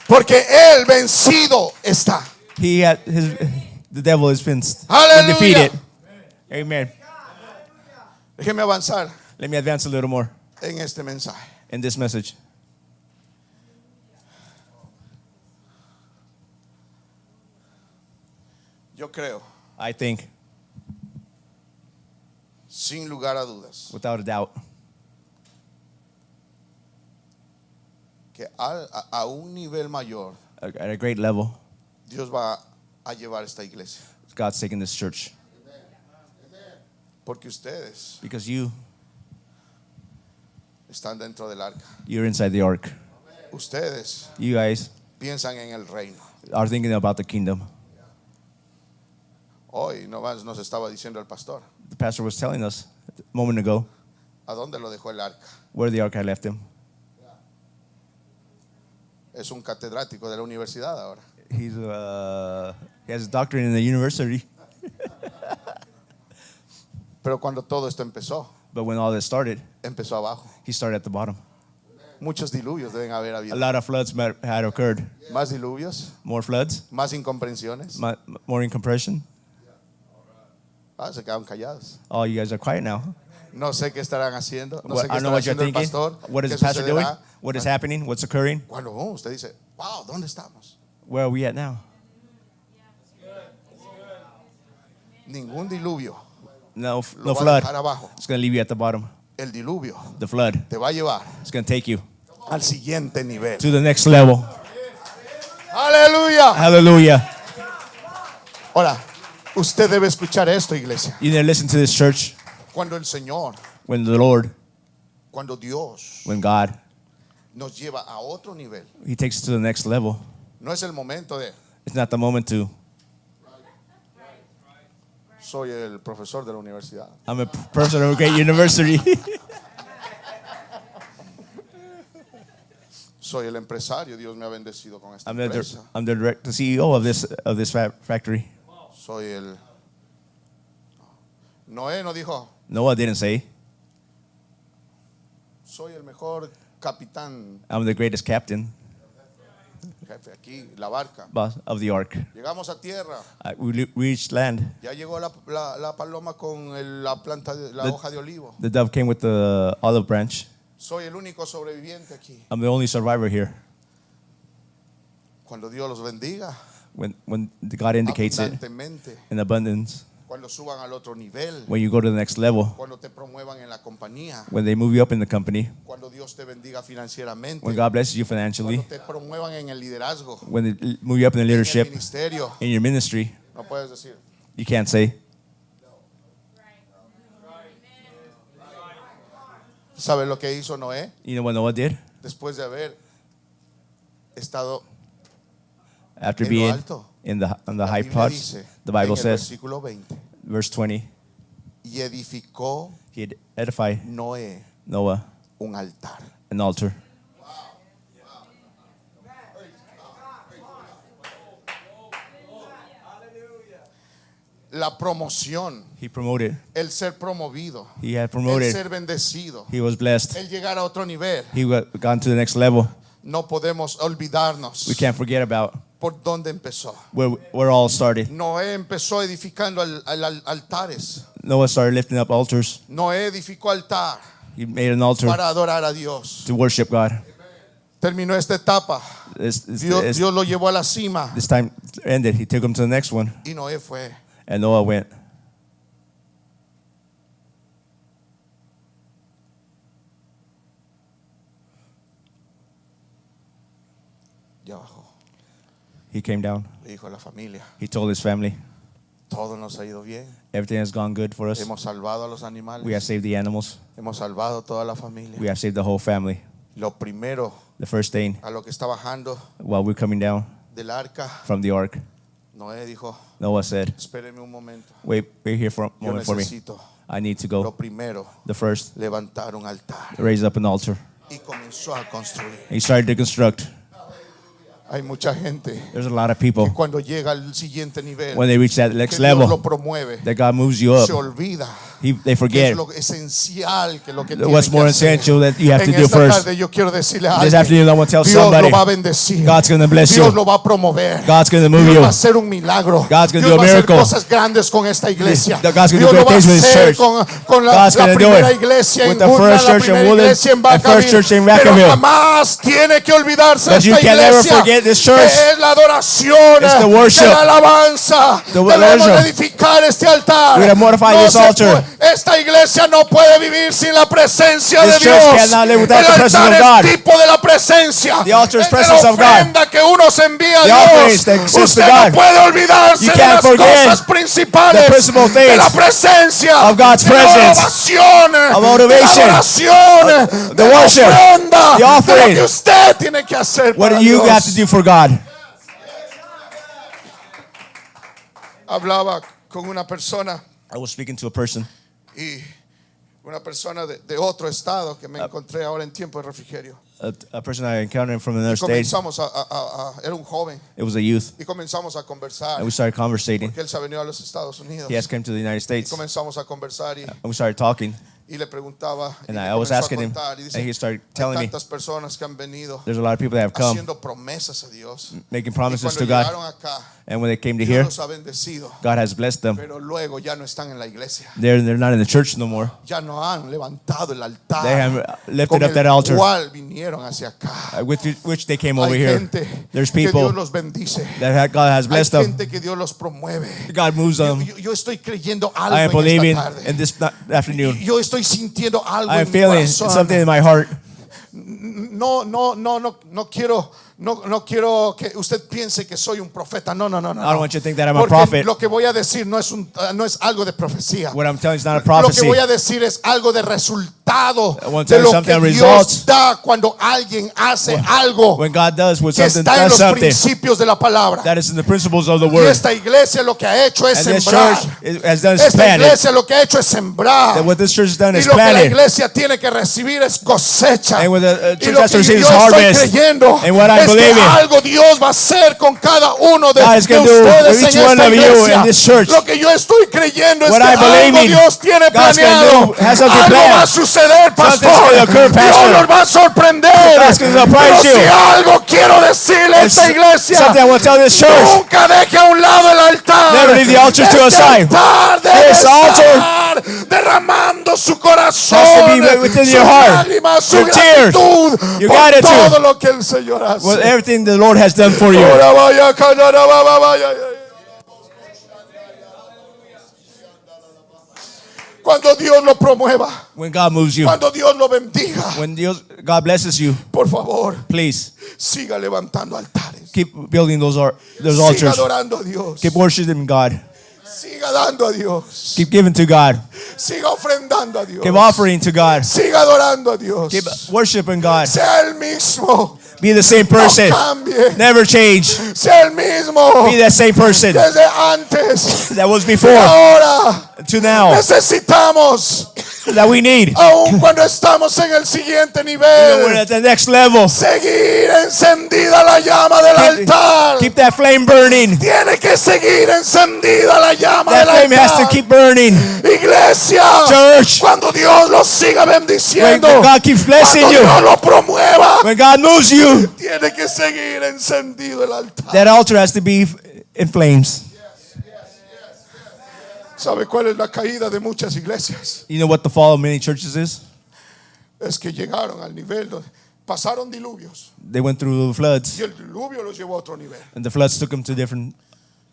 Porque él vencido está. The devil has been Hallelujah. defeated. Amen. Déjeme avanzar Let me advance a little more en este mensaje. in this message. Yo creo, I think, sin lugar a dudas, without a doubt, que a un nivel mayor, at a great level, Dios va a llevar esta iglesia. God's taking this church. Porque ustedes Because you están dentro del arca. You're inside the ark. Ustedes You guys piensan en el reino. are thinking about the kingdom. Hoy nomás nos estaba diciendo el pastor, The pastor was telling us a moment ago ¿a dónde lo dejó el arca? where the ark had left him. Es un catedrático de la universidad ahora. He has a doctorate in the university. Pero cuando todo esto empezó, But when all this started, empezó abajo. he started at the bottom. Muchos diluvios deben haber A habido. lot of floods had occurred. Más diluvios, More floods, más incomprensiones. more incompression. Se quedaron callados. Oh, you guys are quiet now. No sé qué estarán haciendo. No I sé qué don't know estará what you're haciendo el thinking. pastor. What is ¿Qué the pastor doing? sucederá? What is happening? What's occurring? Cuando usted dice, wow, ¿dónde estamos? Where are we at now? Ningún diluvio No lo va a flood. dejar abajo. It's going to leave you at the bottom. El diluvio The flood. te va a llevar It's going to take you al siguiente nivel. to the next level. Aleluya. Hallelujah. Ahora, usted debe escuchar esto, iglesia. You need to listen to this, church. Cuando el Señor, When the Lord, cuando Dios when God, nos lleva a otro nivel, He takes us to the next level. no es el momento de It's not the moment to, soy el profesor de la universidad. I'm a person of a great university. Soy el empresario, Dios me ha bendecido con esta I'm empresa. the direct CEO of this factory. Soy el Noé no dijo, Noah didn't say, soy el mejor capitán, I'm the greatest captain jefe aquí, la barca. boss of the ark. Llegamos a tierra, We reached land. ya llegó la paloma con la planta, la The- hoja de olivo. The dove came with the olive branch. Soy el único sobreviviente aquí. I'm the only survivor here. Cuando Dios los bendiga When God indicates it abundantemente, in abundance, Cuando suban al otro nivel. when you go to the next level, Cuando te promuevan en la compañía. when they move you up in the company, Cuando Dios te bendiga financieramente. when God blesses you financially, Cuando te promuevan en el liderazgo. when they move you up in the En el leadership, ministerio. in your ministry, No puedes decir. you can't say. ¿Sabes lo que hizo Noé? You know what Noah did? Después de haber estado After en lo being alto. on the La high Biblia parts, dice, the Bible en el says, versículo 20, verse 20, y edificó he had edified Noé Noah un altar. an altar. La promoción, He promoted. el ser promovido, He had el promoted. ser bendecido, He was blessed. el llegar a otro nivel. He gone to the next level. No podemos olvidarnos We can't forget about por dónde empezó. where all started. Noé empezó edificando altares. Noah started lifting up altars. Noé edificó altar He made an altar para adorar a Dios. to worship God. Terminó esta etapa. Dios lo llevó a la cima This time ended. He took him to the next one, y Noé fue. and Noah went. Y abajo He came down. le dijo a la familia: He told his family, todo nos ha ido bien. everything has gone good for us. Hemos salvado a los We have animales. saved the animals. Hemos salvado a toda la familia. We have saved the whole family. Lo primero The first thing, a lo que está bajando while we're coming down del arca, from the ark, Noé dijo: Noah said, espérenme un momento. wait here for a Yo moment for me. necesito I need to lo go. primero, The first, levantar un altar. raise up an altar. Y comenzó a construir. He started to construct. Hay mucha gente There's a lot of people, que cuando llega al siguiente nivel, when they reach that que next Dios lo level, promueve, that God moves you up, se olvida they que es forget lo esencial que lo que what's tiene more que hacer. essential that you have to En do esta first. tarde yo quiero decirle a This alguien, afternoon, I want to tell Dios somebody, lo va a bendecir. God's going to bless Dios you. lo va a promover. God's going to move Dios you. va a hacer un milagro. God's gonna Dios do a va a hacer miracle. cosas grandes con esta iglesia. God's gonna Dios do lo great va a things with His hacer church. con la God's gonna do primera it iglesia en with the Woodland, first la church in primera Woodland, iglesia en the first Vacaville. church in Pero Vacaville. jamás tiene que olvidarse But you esta can never iglesia, forget this church. que es la adoración, It's the worship. de la alabanza. The Debemos worship. edificar este altar. We're gonna mortify No this se altar. esta iglesia no puede vivir sin la presencia This de church Dios. cannot live without El the presence altar of God. es tipo de la presencia. The altar is Es de presence la of God. ofrenda que uno se envía a The Dios. offerings that sends to Usted God. no puede olvidarse You de can't las forget cosas principales, the principal de things la presencia, of God's de la presence, oración, of de motivation, la adoración, the de la worship, ofrenda, the de lo offering. que usted tiene que hacer What para do you Dios. have to do for God? Hablaba con una persona I was speaking to a person, y una persona de otro estado que me encontré ahora en tiempo de refrigerio. a person I encountered from another Y state. comenzamos era un joven It was a youth, y comenzamos a conversar. and we started conversating. Que él se ha venido a los Estados Unidos. He has come to the United Y States, and comenzamos a conversar we started talking. y le preguntaba And y I le was comenzó a asking him, contar, y dice, and he started hay telling me, tantas personas que han venido there's a lot of people that have come haciendo promesas a Dios. making Y promises cuando to God, llegaron acá, and when they came to Dios here, los ha bendecido, God has blessed them. pero luego ya no están en la iglesia. They're not in the church no more. Ya no han levantado el altar They have lifted con up that el altar cual vinieron hacia acá. with which they came over Hay here. gente There's que people Dios los bendice. that God has Hay blessed them. gente que Dios los promueve. God moves them. Yo estoy creyendo I am algo en believing esta tarde. in this afternoon. Yo estoy sintiendo algo I am en mi feeling corazón. something in my heart. No quiero que usted piense que soy un profeta. No. I don't want you to think that I'm a Porque prophet. lo que voy a decir no es algo de profecía. What I'm telling you is not a Lo que prophecy. voy a decir es algo de resultado I want to de tell you lo something que of Dios results. da cuando alguien hace algo When God does, when que something está en does los something, principios de la palabra. that is in the principles of the Y word. esta iglesia lo que ha hecho es And this sembrar. church has done is Esta planted. iglesia lo que ha hecho es sembrar. That what this church has done Y is lo que la planted. iglesia tiene que recibir es cosecha. And what the Y church lo has to que receive yo is estoy harvest. creyendo And what I'm es que believing, algo Dios va a hacer con cada uno de God is going to do ustedes with each en one esta of you iglesia. in this church. Lo que yo estoy creyendo es What que I algo believe in, Dios tiene God's gonna planeado. do, has something Algo planned. va a suceder, pastor. gonna occur, Dios pastor. nos va a sorprender. God's gonna surprise Pero you. si algo quiero decirle a esta iglesia, Something I want to tell this church. nunca deje a un lado el altar. Never leave the altar to a Este side. altar debe This altar estar derramando su corazón, has to be within sus your heart, lágrimas, su your tears, gratitud your por gratitude. todo lo que el Señor hace. Well, everything the Lord has done for you. Ahora vaya, vaya. cuando Dios lo promueva, when God moves you, cuando Dios lo bendiga, when God blesses you, por favor, please siga levantando altares. keep building those Siga altars. adorando a Dios. Keep worshiping God. Siga dando a Dios. Keep giving to God. Siga ofrendando a Dios. Keep offering to God. Siga adorando a Dios. Keep worshiping God. Sea el mismo. Be the same person. No cambie. Never change. Sea el mismo. Be that same person Desde antes. that was Y before ahora to now necesitamos, that we need. aun cuando estamos en el siguiente You know, we're nivel, at the next level. seguir encendida la llama del altar. Keep that flame burning. Tiene que seguir encendida la llama That del flame has to altar. keep burning. Iglesia, Church, cuando Dios lo siga when bendiciendo, God keeps blessing cuando you, Dios lo promueva, when God moves you, tiene que seguir encendido el altar. that altar has to be in flames. ¿Sabe cuál es la caída de muchas iglesias? You know what the fall of many churches is? Es que llegaron al nivel donde pasaron diluvios They went through floods, y el diluvio los llevó a otro nivel, and the floods took them to a different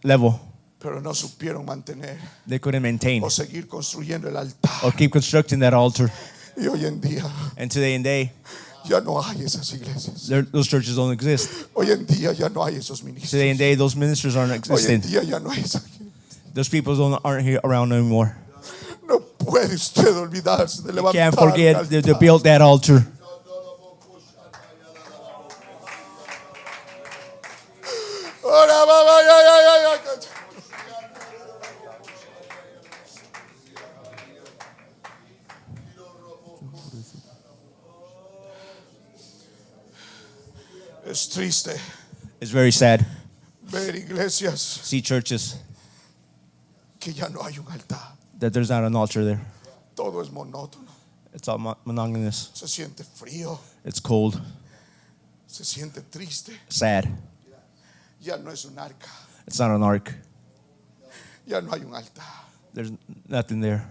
level. pero no supieron mantener They couldn't maintain o seguir construyendo el altar. or keep constructing that altar. Y hoy en día And today and day, ya no hay esas iglesias. those churches don't exist. Hoy en día ya no hay esos ministros. Today and day, those ministers aren't Hoy en existent. día ya no hay esa. Those people aren't here around anymore. No puede usted olvidarse de You levantar can't el forget altar. to build that altar. Ora, va, va, ya, ya, ya, ya. Es triste It's very sad. ver iglesias See churches que ya no hay un altar. that there's not an altar there. Todo es monótono. It's all monogamous. Se siente frío, It's cold, se siente triste. sad. Ya no es un arca, It's not an ark. ya no hay un altar. There's nothing there.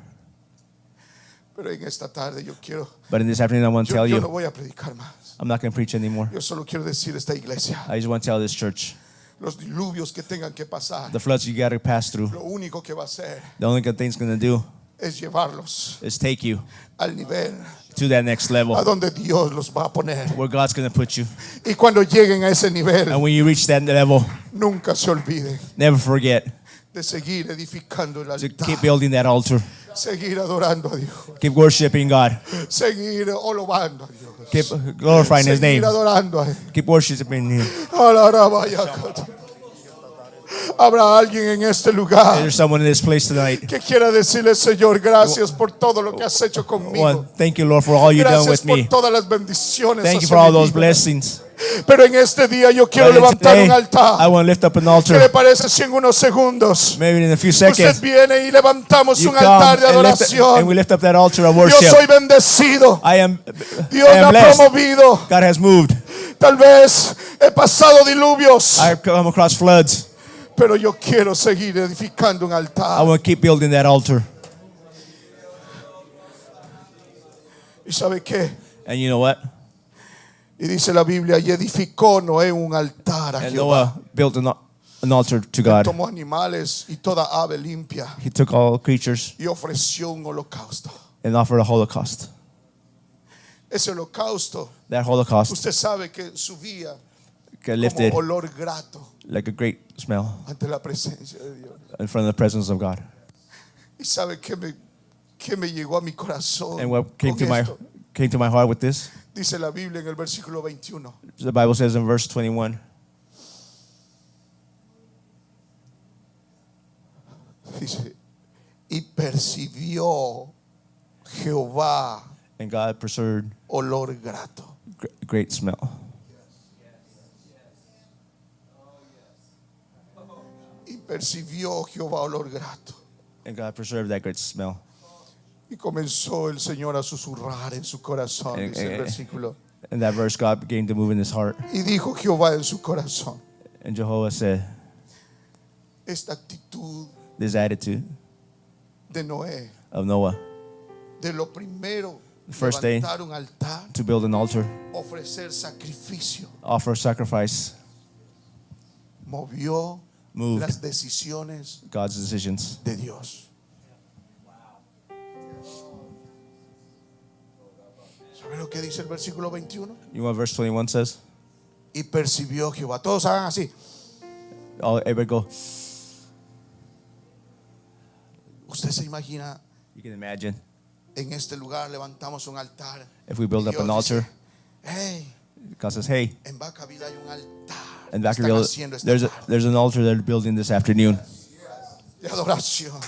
Pero en esta tarde yo quiero, But in this afternoon, I want to tell yo no you, voy a predicar más. I'm not going to preach anymore. Yo solo quiero decir a esta iglesia, I just want to tell this church, los diluvios que tengan que pasar, the floods you got to pass through, lo único que va a hacer the only good thing it's going to do es llevarlos is take you al nivel to that next level a donde Dios los va a poner. where God's going to put you. Y cuando lleguen a ese nivel, And when you reach that level, nunca se olviden never forget de seguir edificando el to altar, keep building that altar. seguir adorando a Dios, Keep worshiping God. seguir alabando a Dios, Keep glorifying His seguir name. adorando a Él. Keep worshiping Him. Habrá alguien en este lugar There's someone in this place tonight. que quiera decirle, Señor, gracias por todo lo que has hecho One, conmigo. thank you, Lord, for all you've done Gracias with me. por todas las bendiciones. Thank you hacia for all mi those vida. blessings. Pero en este día yo quiero But levantar today, un I altar. want to lift up an ¿Qué le altar. parece si en unos segundos Maybe in a few usted seconds, viene y levantamos you un altar de come and we adoración? lift up that altar of Yo worship. soy bendecido. I am Dios me ha blessed. promovido. God has moved. Tal vez he pasado diluvios, I've come across floods. pero yo quiero seguir edificando un I altar. want to keep building that altar. ¿Y sabe qué? And you know what? Y dice la Biblia, y edificó Noé un altar a And Jehová. Noah built an altar to God. Tomó animales y toda ave limpia He took all creatures y ofreció un holocausto. and offered a holocaust. Ese holocausto, That holocaust usted sabe que subía got lifted como olor grato like a great smell ante la presencia de Dios. in front of the presence of God. Y sabe que me llegó a mi corazón And what came con esto. came to my heart with this, Dice la Biblia en el versículo 21. the Bible says in verse 21, Dice, y percibió Jehová and God preserved olor grato. great smell. Y percibió Jehová olor grato. And God preserved that great smell. Y comenzó el Señor a susurrar en su corazón, dice el versículo. In that verse, God began to move in his heart. Y dijo Jehová en su corazón, And Jehovah said, esta actitud this attitude de Noé, of Noah de lo primero, The first day. levantar un altar, to build an altar, ofrecer sacrificio, offer sacrifice, movió moved las decisiones God's decisions. de Dios. ¿Sabe lo que dice el versículo 21? You know what verse 21 says? Y percibió Jehová. Todos hagan así. Everybody go. Usted se imagina, You can imagine en este lugar levantamos un altar. if we build Y up an Dios altar. dice, hey, God says, hey, en Vacaville hay un altar. in Están Vacaville, haciendo esta there's tarde an altar they're building this afternoon. de adoración.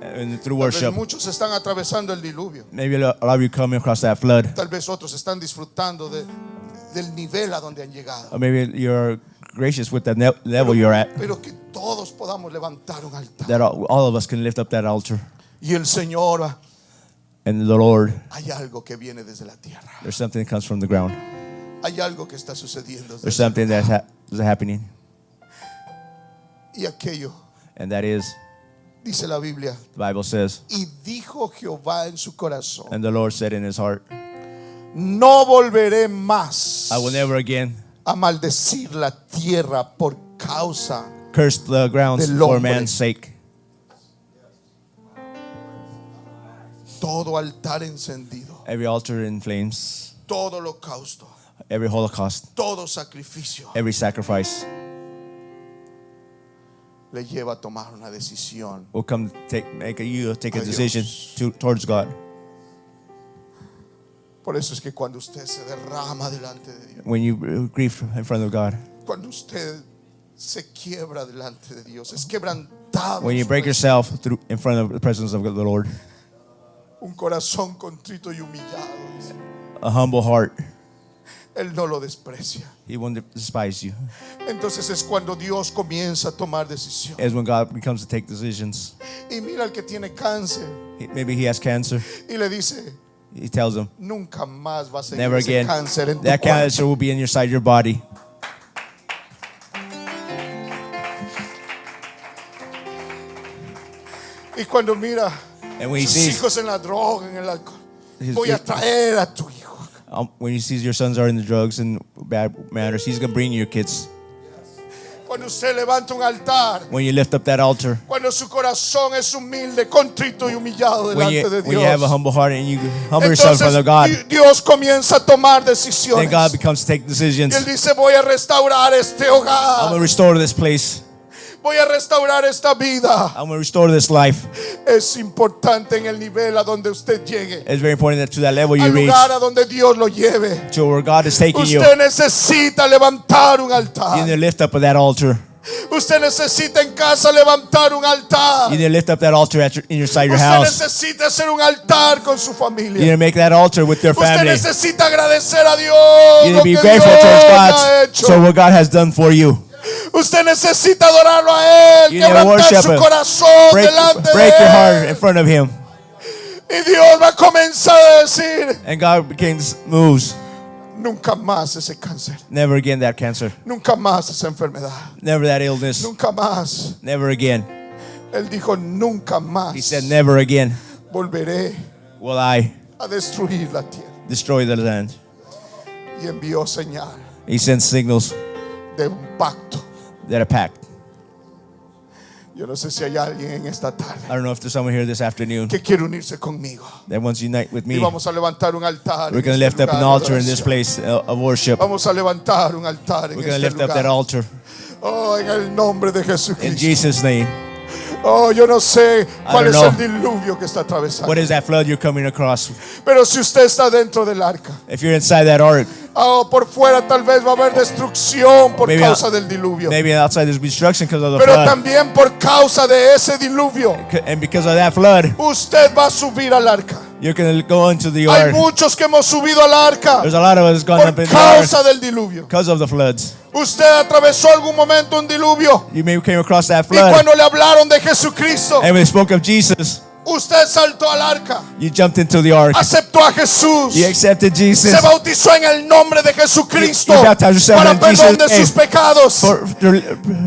And through Tal vez worship, muchos están atravesando el diluvio. maybe a lot of you coming across that flood. Tal vez otros están disfrutando del nivel a donde han llegado. Or maybe you're gracious with the level you're at. Pero que todos podamos levantar un altar. That all of us can lift up that altar. Y el Señor, And the Lord, hay algo que viene desde la tierra. there's something that comes from the ground. Hay algo que está sucediendo. There's something that's happening. Y aquello, And that is, dice la Biblia, the Bible says, y dijo Jehová en su corazón, and the Lord said in his heart, no volveré más I will never again a maldecir la tierra por causa. curse the grounds Del for hombre. man's sake. Todo altar encendido, Every altar in flames, todo holocausto, every holocaust, todo sacrificio every sacrifice le lleva a tomar una decisión. will come make you take a Adiós. decision towards God. Por eso es que cuando usted se derrama delante de Dios, When you grieve in front of God, cuando usted se quiebra delante de Dios, es quebrantado. when you break yourself in front of the presence of the Lord, Un corazón contrito y humillado, dice, a humble heart, Él no lo desprecia. He won't despise you. Entonces es cuando Dios comienza a tomar decisiones. As when God becomes to take decisions. Y mira al que tiene cáncer Maybe he has cancer. y le dice, He tells him, nunca más va a seguir never ese again. cáncer en tu That cuerpo. cancer will be inside your body. Y cuando mira And when he sus sees, hijos en la droga, en el alcohol, His- voy a traer a tu hijo. when he sees your sons are in the drugs and bad matters, he's gonna bring your kids. Cuando usted levanta un altar, When you lift up that altar, cuando su corazón es humilde, contrito y humillado when delante de you have a Dios, humble heart and you humble yourself in front of God, Dios comienza a tomar then decisiones. God becomes to take Y decisions. Él dice, voy a restaurar este I'm hogar, gonna restore this place. voy a restaurar esta vida. I'm gonna restore this life. Es importante en el nivel a donde usted llegue, It's very important that to that level you al reach, lugar a donde Dios lo lleve. to where God is taking you. Usted necesita levantar un You altar. need to lift up that altar. Usted necesita en casa levantar un altar. You need to lift up that altar inside your Usted house. necesita hacer un altar con su You need familia. to make that altar with your Usted family. necesita agradecer a Dios You need lo to be que grateful Dios towards le ha God hecho. for what God has done for you. Usted necesita adorarlo a Él, You need to quebrantar worship su Him. corazón Break delante your de heart Él. in front of Him. Y Dios va a comenzar a decir, And God moves. nunca más ese cáncer, Never again that cancer. nunca más esa enfermedad, Never that illness. nunca más. Never again. Él dijo, nunca más He said, never again volveré will I a destruir la tierra. destroy the land. Y envió señal He sends signals de un pacto. that are packed. Yo no sé si hay alguien en esta tarde I don't know if there's someone here this afternoon que quiere unirse conmigo. that wants to unite with Y me. vamos a levantar un altar. We're en going to este lift up an lugar de altar in this adoración. place of worship. Vamos a levantar un altar en We're going to este lift up that lugar. altar Oh, en el nombre de in Jesucristo. Jesus' name. Oh, yo no sé cuál es don't el know. diluvio que está atravesando. What is that flood you're coming across? Pero si usted está dentro del arca, If you're inside that ark, por fuera tal vez va a haber destrucción por Maybe causa del diluvio. maybe outside there's destruction because of the Pero flood. también por causa de ese diluvio, And because of that flood, usted va a subir al arca. you're going to go into the Hay ark. muchos que hemos subido al arca There's a lot of us gone up por in the ark causa del diluvio. because of the floods. Usted atravesó algún momento un diluvio You maybe came across that y flood, cuando le hablaron de Jesucristo, and when they spoke of Jesus, usted saltó al arca, you jumped into the ark. aceptó a Jesús, You accepted Jesus se bautizó en el nombre de Jesucristo You baptized yourself para in perdón de Jesus' sus pecados. for the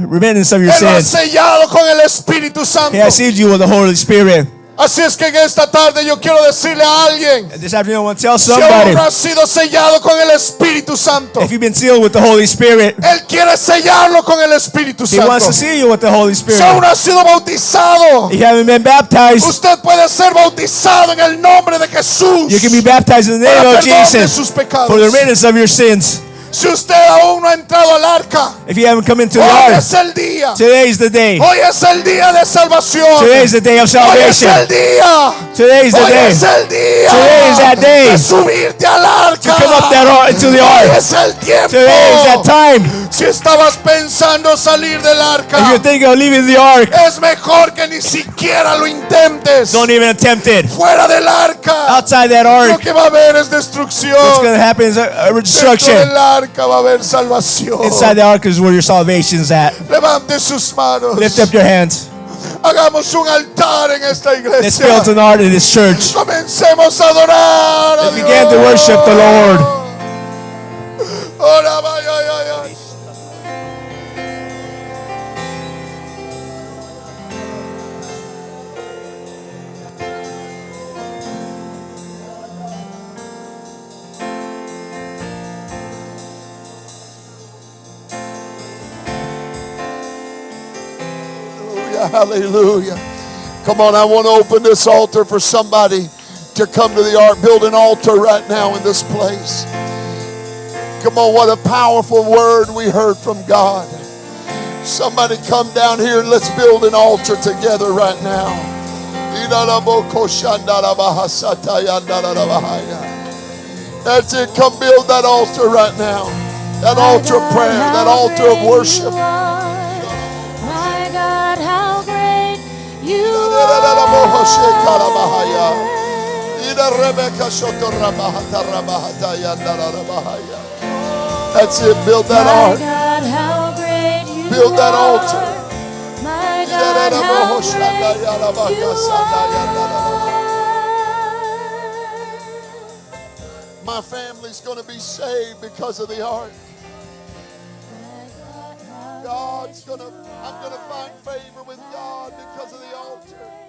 repentance of your Él lo ha sins. sellado con el Espíritu He Santo. has sealed you with the Holy Spirit. Así es que en esta tarde yo quiero decirle a alguien, And this afternoon I want to tell si aún somebody, no ha sido sellado con el Espíritu Santo, if you've been sealed with the Holy Spirit, Él quiere sellarlo con el Espíritu He wants Santo. to seal you with the Holy Si aún Spirit. no ha sido bautizado, If you haven't been baptized, usted puede ser bautizado en el nombre de Jesús you can be baptized in the para name of perdón de Jesus sus for the pecados. riddance of your sins. Si usted aún no ha entrado al arca, If you haven't come into the hoy ark, es el día. today's the day. Hoy es el día de salvación. Today's the day of Hoy es salvation. el día. Today's the Hoy day es el día Today is that day de subirte al arca. to come up into the Hoy ark. es el tiempo. Today is that time. Si estabas pensando salir del arca, If you're thinking of leaving the ark, es mejor que ni siquiera lo intentes. don't even attempt it. Fuera del arca, Outside that lo ark, que va a haber es destrucción. what's going to happen is a Dentro destruction. del arca va a haber salvación. Inside the ark is where your salvation's at. Levante sus manos. Lift up your hands. Hagamos un altar en esta Let's iglesia. build an altar in this church. Comencemos a adorar a Let's begin to worship the Lord. Ora, vaya, ay, ay. Hallelujah. Come on, I want to open this altar for somebody to come to the ark. Build an altar right now in this place. Come on, what a powerful word we heard from God. Somebody come down here and let's build an altar together right now. That's it. Come build that altar right now. That altar of prayer, that altar of worship. My God, how great you That's it. Build that My altar. God, how great you Build that altar. My God, how great you My family's going to be saved because of the ark. I'm going to find favor with God because of the altar.